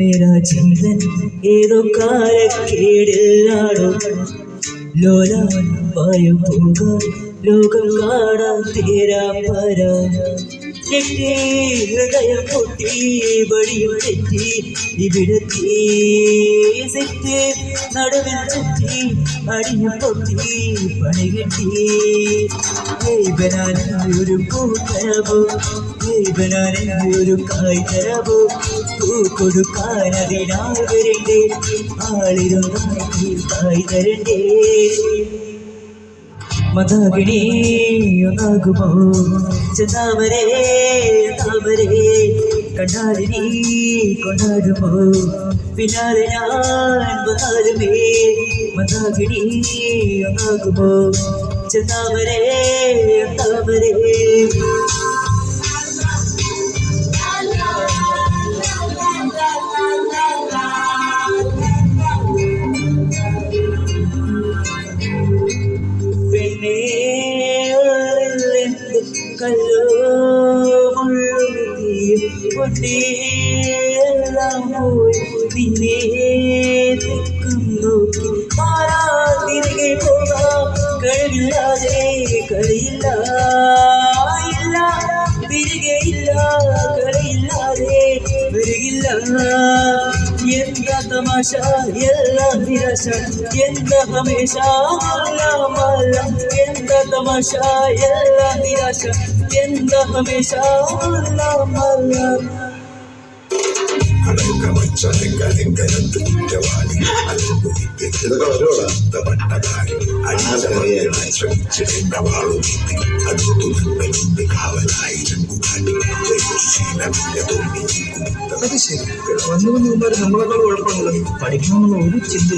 മേരാ ജീവൻ ഏതോ കാലക്കേടിലാണോ ലോലാവായും പോകാൻ ലോകം കാണാൻ തീരാൻ വരാ ഞെട്ടി ഹൃദയം പൊട്ടി വഴിയും തെറ്റി ഇവിടെത്തി സെറ്റ് നടുവിൽ ചുറ്റി അടിയും പൊട്ടി പണി കിട്ടി ഒരു പൂ തരവോ ഒരു കായ് തരവോ പൂ കൊടുക്കാൻ അതിനാൾ വരണ്ടേ ആളിരുന്നായി കായ് തരണ്ടേ മതാകിണി ഒന്നാകുമോ ചെന്നാമരേ താമരേ കണ്ടാലിനി കൊണ്ടാടുമോ പിന്നാലെ ഞാൻ വന്നാലുമേ മതാകിണി ഒന്നാകുമോ ചെന്നാമരേ താമരേ കല്ലോ എല്ലാം പോയി നിന്നെ തെക്കും നോക്കി മാറാ തിരികെ പോകാം കഴിവില്ലാതെ കളിയില്ല ഇല്ല തിരികെ ഇല്ല കളിയില്ലാതെ വരികില്ല എന്താ തമാശ എല്ലാം നിരാശ എന്താ ഹമേശ എന്താ തമാശ എല്ലാം നിരാശ എന്താ ഹമേശ അത് ശരി വന്നു വന്നവന്മാർ നമ്മളെക്കാൾ കുഴപ്പമുള്ളത് പഠിക്കണമെന്നുള്ള ഒരു ചിന്ത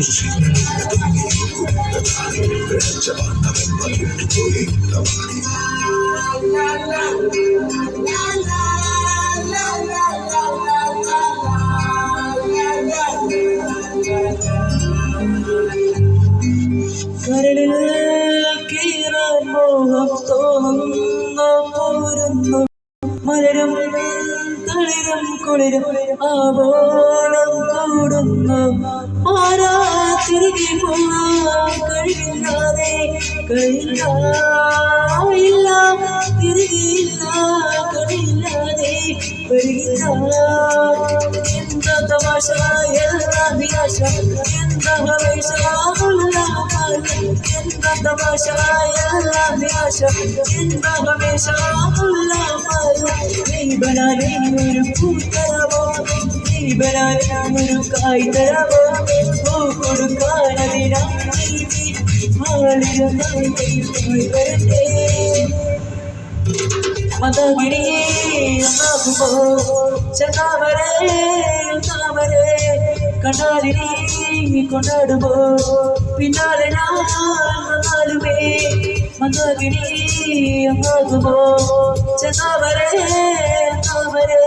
കരളിൽ കീറാൻ മോഹം തോന്നുന്നു പോരുന്നു മലരും തളിരും കുളിരും ആവോളം കൂടുന്നു ആരാ തിരികെ പോകാൻ കഴിയില്ലാതെ കഴിയില്ല ഇല്ല തിരികെ ഇല്ല കഴിയില്ലാതെ വരികില്ല എന്താ തമാശ എല്ലാ നിരാശ എന്താ ഹമേശ എന്താ തമാശ എല്ലാ നിരാശ എന്താ ഹമേശ നീ ബനാനെ ഒരു പൂ തരവോ നീ ബനാനെ ഒരു കായ് തരവോ പൂ കൊടുക്കാൻ അതിനായി ആളിരുന്നായി വരട്ടെ മതഗിരിയെ ഒന്നാകുമോ ചെന്നാമരേ താമരേ കണ്ടാലിനി കൊണ്ടാടുമോ പിന്നാലെ ഞാൻ വന്നാലുമേ മതഗിരി ഒന്നാകുമോ ചെന്നാമരേ താമരേ